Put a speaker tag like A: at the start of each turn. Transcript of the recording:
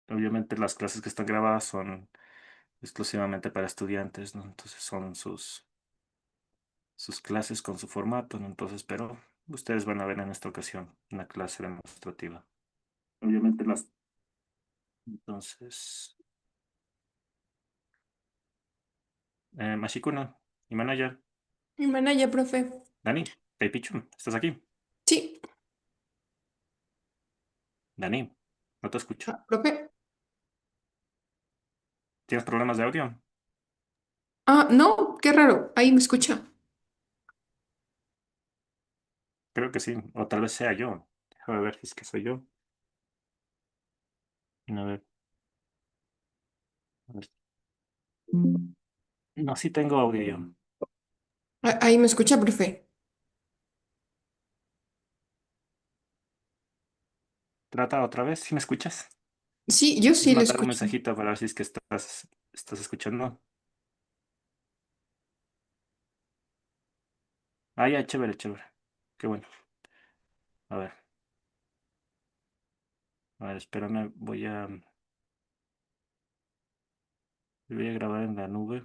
A: Obviamente las clases que están grabadas son exclusivamente para estudiantes, ¿no? Entonces son sus clases con su formato, ¿no? Entonces, pero ustedes van a ver en esta ocasión una clase demostrativa. Obviamente las... Entonces, Mashikuna y Manaya,
B: Mi manaya, profe.
A: Dani, Pichu, ¿estás aquí?
B: Sí.
A: Dani, no te escucho.
B: Ah, profe.
A: ¿Tienes problemas de audio?
B: Ah, no, qué raro. Ahí me escucha.
A: Creo que sí, o tal vez sea yo. Déjame ver si es que soy yo. A ver, a ver. No, sí tengo audio.
B: Ahí me escucha, profe.
A: Trata otra vez, si me escuchas.
B: Sí, yo
A: ¿Puedes
B: sí le
A: mandar un
B: escucho.
A: mensajito para ver si es que estás escuchando? Ah, ya, chévere, chévere. Qué bueno. A ver, espérame, voy a grabar en la nube.